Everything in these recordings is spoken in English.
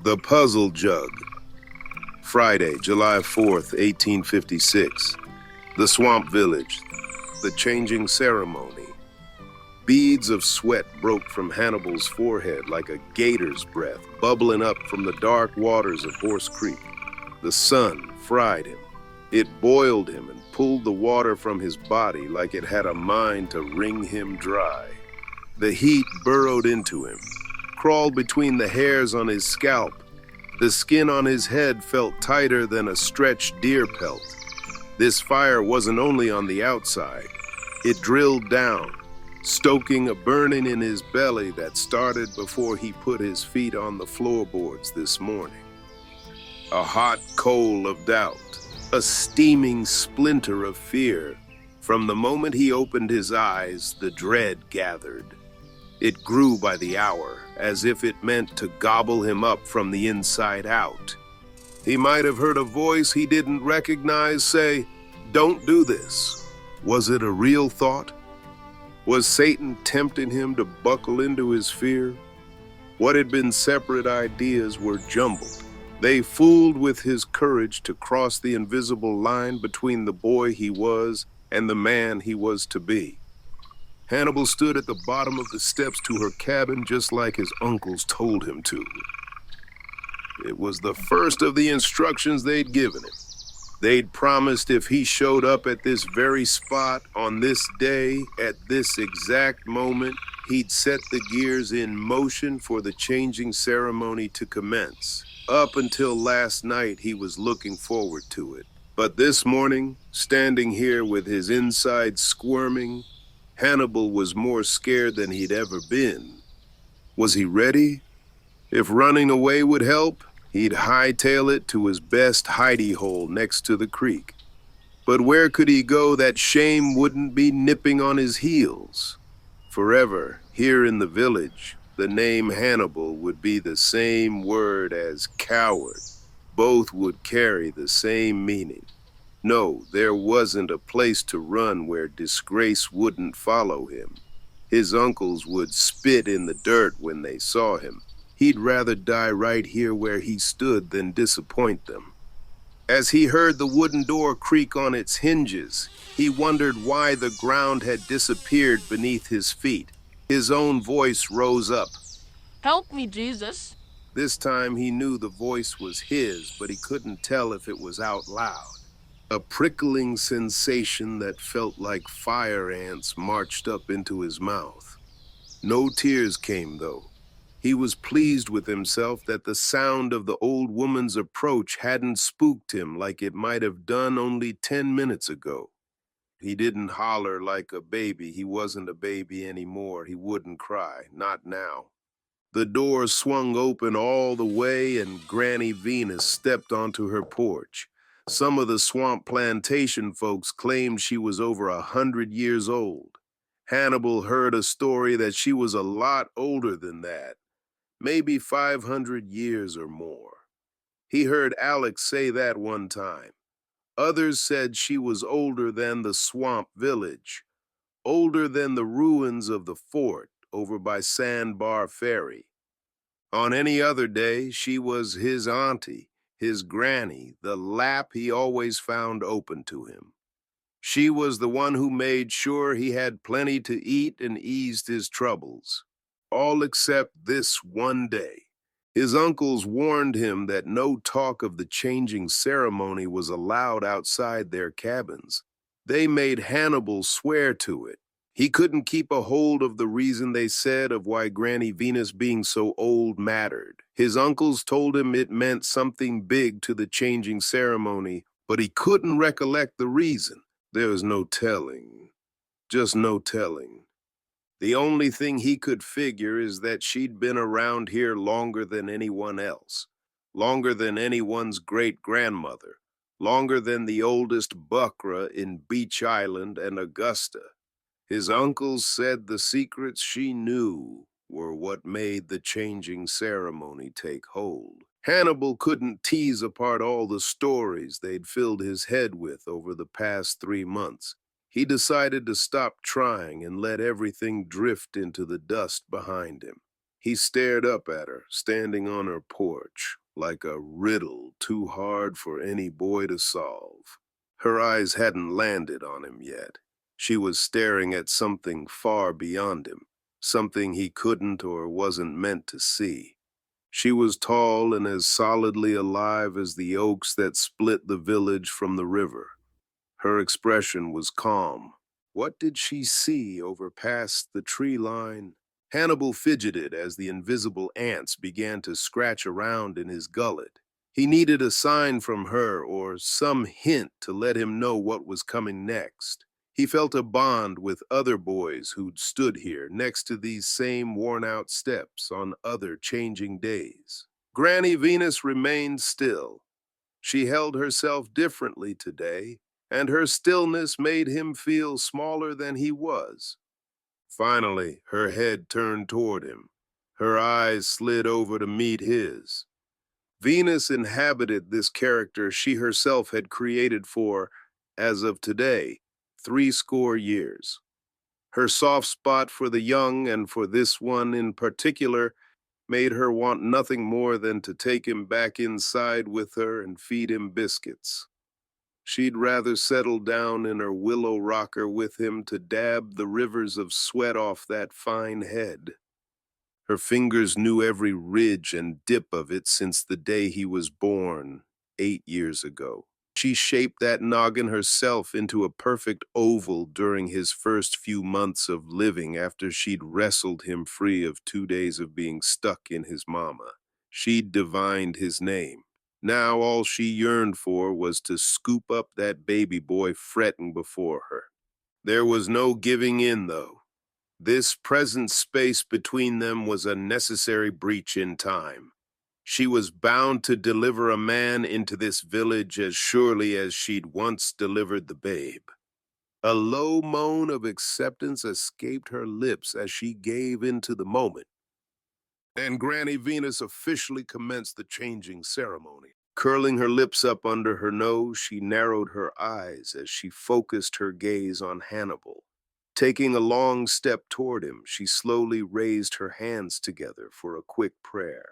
The Puzzle Jug. Friday, July 4th, 1856. The Swamp Village. The changing ceremony. Beads of sweat broke from Hannibal's forehead like a gator's breath, bubbling up from the dark waters of Horse Creek. The sun fried him. It boiled him and pulled the water from his body like it had a mind to wring him dry. The heat burrowed into him, crawled between the hairs on his scalp. The skin on his head felt tighter than a stretched deer pelt. This fire wasn't only on the outside. It drilled down, stoking a burning in his belly that started before he put his feet on the floorboards this morning. A hot coal of doubt, a steaming splinter of fear. From the moment he opened his eyes, the dread gathered. It grew by the hour, as if it meant to gobble him up from the inside out. He might have heard a voice he didn't recognize say, "Don't do this." Was it a real thought? Was Satan tempting him to buckle into his fear? What had been separate ideas were jumbled. They fooled with his courage to cross the invisible line between the boy he was and the man he was to be. Hannibal stood at the bottom of the steps to her cabin just like his uncles told him to. It was the first of the instructions they'd given him. They'd promised if he showed up at this very spot on this day, at this exact moment, he'd set the gears in motion for the changing ceremony to commence. Up until last night, he was looking forward to it. But this morning, standing here with his insides squirming, Hannibal was more scared than he'd ever been. Was he ready? If running away would help, he'd hightail it to his best hidey hole next to the creek. But where could he go that shame wouldn't be nipping on his heels? Forever, here in the village, the name Hannibal would be the same word as coward. Both would carry the same meaning. No, there wasn't a place to run where disgrace wouldn't follow him. His uncles would spit in the dirt when they saw him. He'd rather die right here where he stood than disappoint them. As he heard the wooden door creak on its hinges, he wondered why the ground had disappeared beneath his feet. His own voice rose up. "Help me, Jesus." This time he knew the voice was his, but he couldn't tell if it was out loud. A prickling sensation that felt like fire ants marched up into his mouth. No tears came, though. He was pleased with himself that the sound of the old woman's approach hadn't spooked him like it might have done only 10 minutes ago. He didn't holler like a baby. He wasn't a baby anymore. He wouldn't cry, not now. The door swung open all the way and Granny Venus stepped onto her porch. Some of the Swamp Plantation folks claimed she was over 100 years old. Hannibal heard a story that she was a lot older than that, maybe 500 years or more. He heard Alex say that one time. Others said she was older than the Swamp Village, older than the ruins of the fort over by Sandbar Ferry. On any other day, she was his auntie, his granny, the lap he always found open to him. She was the one who made sure he had plenty to eat and eased his troubles. All except this one day. His uncles warned him that no talk of the changing ceremony was allowed outside their cabins. They made Hannibal swear to it. He couldn't keep a hold of the reason they said of why Granny Venus being so old mattered. His uncles told him it meant something big to the changing ceremony, but he couldn't recollect the reason. There was no telling, just no telling. The only thing he could figure is that she'd been around here longer than anyone else, longer than anyone's great-grandmother, longer than the oldest Buckra in Beach Island and Augusta. His uncles said the secrets she knew were what made the changing ceremony take hold. Hannibal couldn't tease apart all the stories they'd filled his head with over the past 3 months. He decided to stop trying and let everything drift into the dust behind him. He stared up at her, standing on her porch, like a riddle too hard for any boy to solve. Her eyes hadn't landed on him yet. She was staring at something far beyond him, something he couldn't or wasn't meant to see. She was tall and as solidly alive as the oaks that split the village from the river. Her expression was calm. What did she see over past the tree line? Hannibal fidgeted as the invisible ants began to scratch around in his gullet. He needed a sign from her or some hint to let him know what was coming next. He felt a bond with other boys who'd stood here next to these same worn-out steps on other changing days. Granny Venus remained still. She held herself differently today, and her stillness made him feel smaller than he was. Finally, her head turned toward him. Her eyes slid over to meet his. Venus inhabited this character she herself had created for, as of today, 70 years. Her soft spot for the young and for this one in particular made her want nothing more than to take him back inside with her and feed him biscuits. She'd rather settle down in her willow rocker with him to dab the rivers of sweat off that fine head. Her fingers knew every ridge and dip of it since the day he was born, 8 years ago. She shaped that noggin herself into a perfect oval during his first few months of living after she'd wrestled him free of 2 days of being stuck in his mama. She'd divined his name. Now all she yearned for was to scoop up that baby boy fretting before her. There was no giving in, though. This present space between them was a necessary breach in time. She was bound to deliver a man into this village as surely as she'd once delivered the babe. A low moan of acceptance escaped her lips as she gave into the moment. And Granny Venus officially commenced the changing ceremony. Curling her lips up under her nose, she narrowed her eyes as she focused her gaze on Hannibal. Taking a long step toward him, she slowly raised her hands together for a quick prayer.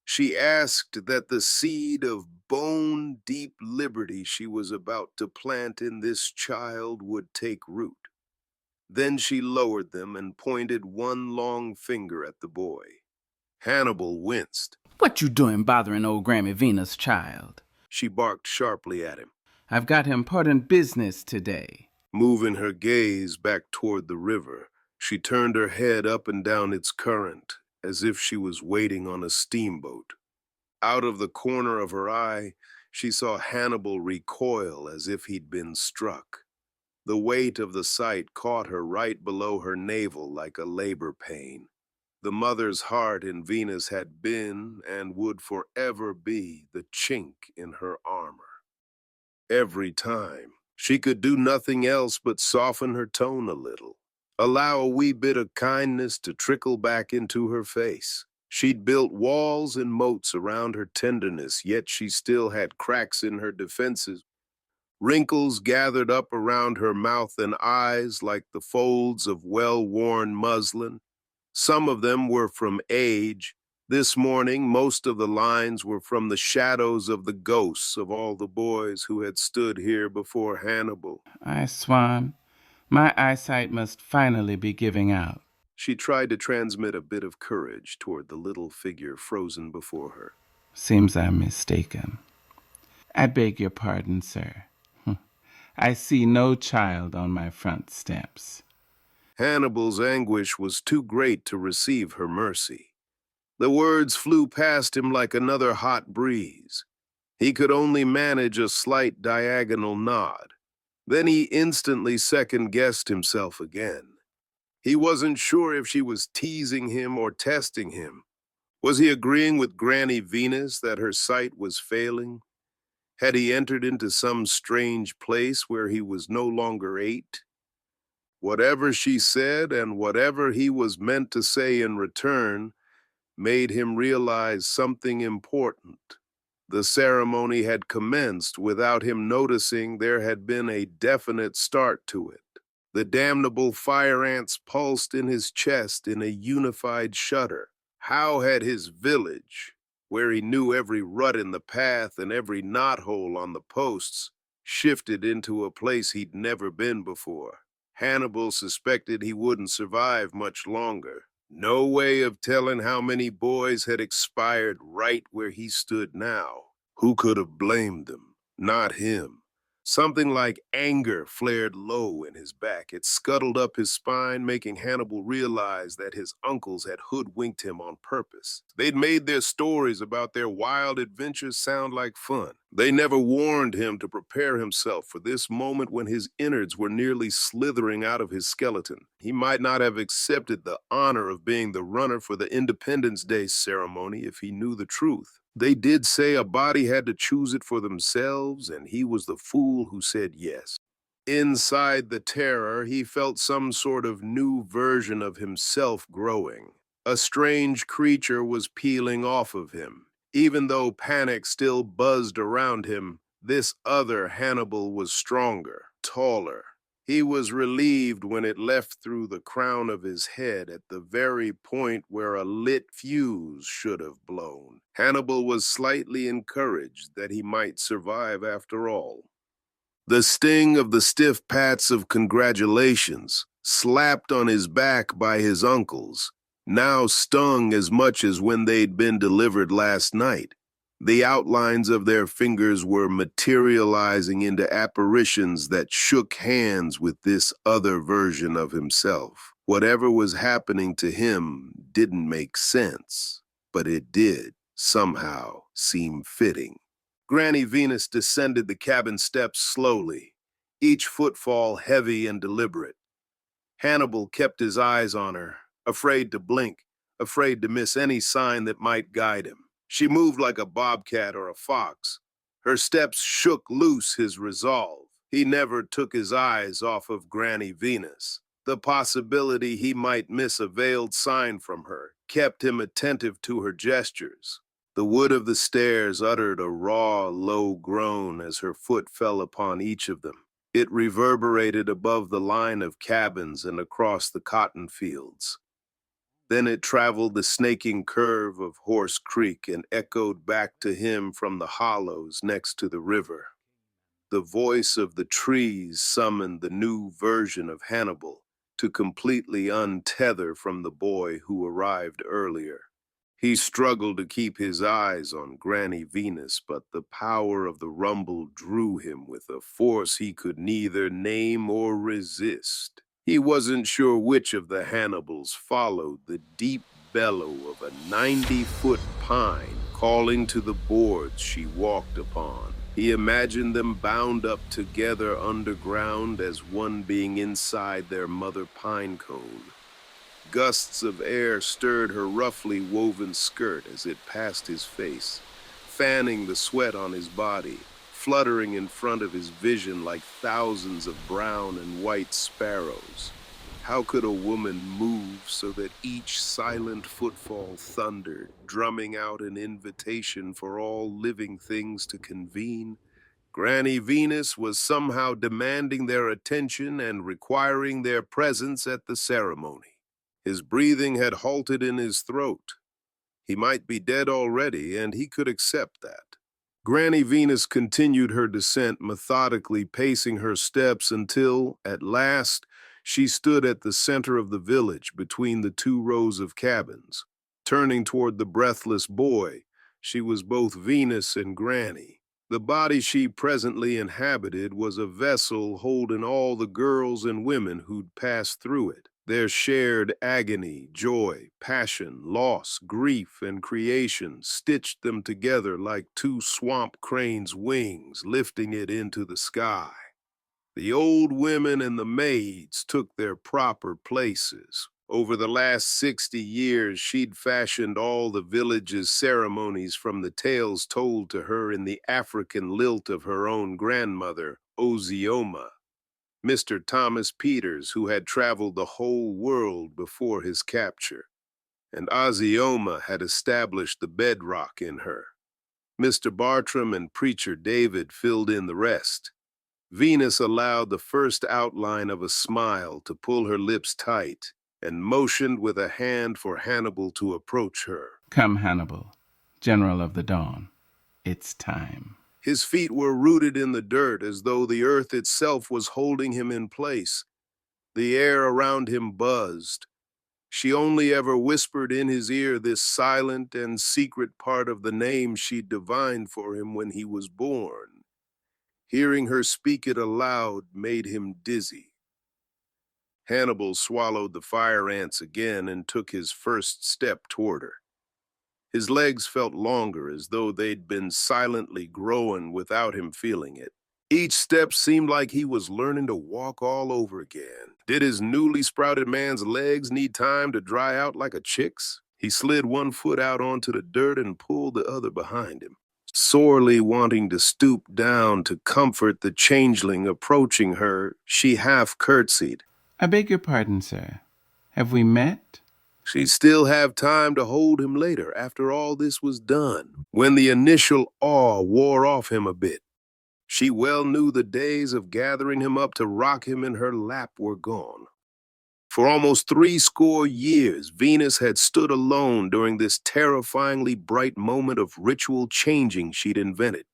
She asked that the seed of bone-deep liberty she was about to plant in this child would take root. Then she lowered them and pointed one long finger at the boy. Hannibal winced. "What you doing bothering old Granny Venus, child?" She barked sharply at him. "I've got important business today." Moving her gaze back toward the river, she turned her head up and down its current, as if she was waiting on a steamboat. Out of the corner of her eye, she saw Hannibal recoil as if he'd been struck. The weight of the sight caught her right below her navel like a labor pain. The mother's heart in Venus had been and would forever be the chink in her armor. Every time, she could do nothing else but soften her tone a little, allow a wee bit of kindness to trickle back into her face. She'd built walls and moats around her tenderness, yet she still had cracks in her defenses. Wrinkles gathered up around her mouth and eyes like the folds of well-worn muslin. Some of them were from age. This morning, most of the lines were from the shadows of the ghosts of all the boys who had stood here before Hannibal. "I swan, my eyesight must finally be giving out." She tried to transmit a bit of courage toward the little figure frozen before her. "Seems I'm mistaken. I beg your pardon, sir. I see no child on my front steps." Hannibal's anguish was too great to receive her mercy. The words flew past him like another hot breeze. He could only manage a slight diagonal nod. Then he instantly second-guessed himself again. He wasn't sure if she was teasing him or testing him. Was he agreeing with Granny Venus that her sight was failing? Had he entered into some strange place where he was no longer 8? Whatever she said and whatever he was meant to say in return made him realize something important. The ceremony had commenced without him noticing there had been a definite start to it. The damnable fire ants pulsed in his chest in a unified shudder. How had his village, where he knew every rut in the path and every knothole on the posts, shifted into a place he'd never been before? Hannibal suspected he wouldn't survive much longer. No way of telling how many boys had expired right where he stood now. Who could have blamed them? Not him. Something like anger flared low in his back. It scuttled up his spine, making Hannibal realize that his uncles had hoodwinked him on purpose. They'd made their stories about their wild adventures sound like fun. They never warned him to prepare himself for this moment when his innards were nearly slithering out of his skeleton. He might not have accepted the honor of being the runner for the Independence Day ceremony if he knew the truth. They did say a body had to choose it for themselves, and he was the fool who said yes. Inside the terror, he felt some sort of new version of himself growing. A strange creature was peeling off of him. Even though panic still buzzed around him, this other Hannibal was stronger, taller. He was relieved when it left through the crown of his head at the very point where a lit fuse should have blown. Hannibal was slightly encouraged that he might survive after all. The sting of the stiff pats of congratulations, slapped on his back by his uncles, now stung as much as when they'd been delivered last night. The outlines of their fingers were materializing into apparitions that shook hands with this other version of himself. Whatever was happening to him didn't make sense, but it did, somehow, seem fitting. Granny Venus descended the cabin steps slowly, each footfall heavy and deliberate. Hannibal kept his eyes on her, afraid to blink, afraid to miss any sign that might guide him. She moved like a bobcat or a fox. Her steps shook loose his resolve. He never took his eyes off of Granny Venus. The possibility he might miss a veiled sign from her kept him attentive to her gestures. The wood of the stairs uttered a raw, low groan as her foot fell upon each of them. It reverberated above the line of cabins and across the cotton fields. Then it traveled the snaking curve of Horse Creek and echoed back to him from the hollows next to the river. The voice of the trees summoned the new version of Hannibal to completely untether from the boy who arrived earlier. He struggled to keep his eyes on Granny Venus, but the power of the rumble drew him with a force he could neither name or resist. He wasn't sure which of the Hannibals followed the deep bellow of a 90-foot pine calling to the boards she walked upon. He imagined them bound up together underground as one being inside their mother pine cone. Gusts of air stirred her roughly woven skirt as it passed his face, fanning the sweat on his body, fluttering in front of his vision like thousands of brown and white sparrows. How could a woman move so that each silent footfall thundered, drumming out an invitation for all living things to convene? Granny Venus was somehow demanding their attention and requiring their presence at the ceremony. His breathing had halted in his throat. He might be dead already, and he could accept that. Granny Venus continued her descent, methodically pacing her steps until, at last, she stood at the center of the village between the two rows of cabins. Turning toward the breathless boy, she was both Venus and Granny. The body she presently inhabited was a vessel holding all the girls and women who'd passed through it. Their shared agony, joy, passion, loss, grief, and creation stitched them together like two swamp cranes' wings, lifting it into the sky. The old women and the maids took their proper places. Over the last 60 years, she'd fashioned all the village's ceremonies from the tales told to her in the African lilt of her own grandmother, Ozioma. Mr. Thomas Peters, who had traveled the whole world before his capture, and Ozioma had established the bedrock in her. Mr. Bartram and Preacher David filled in the rest. Venus allowed the first outline of a smile to pull her lips tight, and motioned with a hand for Hannibal to approach her. Come, Hannibal, General of the Dawn. It's time. His feet were rooted in the dirt as though the earth itself was holding him in place. The air around him buzzed. She only ever whispered in his ear this silent and secret part of the name she'd divined for him when he was born. Hearing her speak it aloud made him dizzy. Hannibal swallowed the fire ants again and took his first step toward her. His legs felt longer, as though they'd been silently growing without him feeling it. Each step seemed like he was learning to walk all over again. Did his newly sprouted man's legs need time to dry out like a chick's? He slid one foot out onto the dirt and pulled the other behind him, sorely wanting to stoop down to comfort the changeling approaching her. She half curtsied. I beg your pardon, sir. Have we met? She'd still have time to hold him later, after all this was done, when the initial awe wore off him a bit. She well knew the days of gathering him up to rock him in her lap were gone. For almost 70 years, Venus had stood alone during this terrifyingly bright moment of ritual changing she'd invented.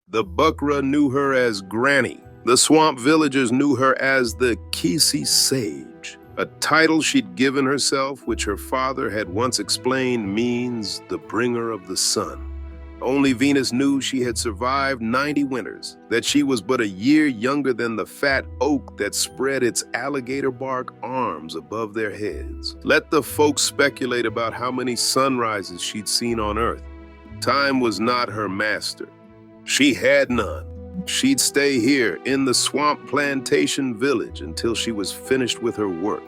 The Buckra knew her as Granny. The swamp villagers knew her as the Kisi Sage, a title she'd given herself, which her father had once explained means the bringer of the sun. Only Venus knew she had survived 90 winters, that she was but a year younger than the fat oak that spread its alligator bark arms above their heads. Let the folks speculate about how many sunrises she'd seen on Earth. Time was not her master. She had none. She'd stay here in the Swamp Plantation village until she was finished with her work.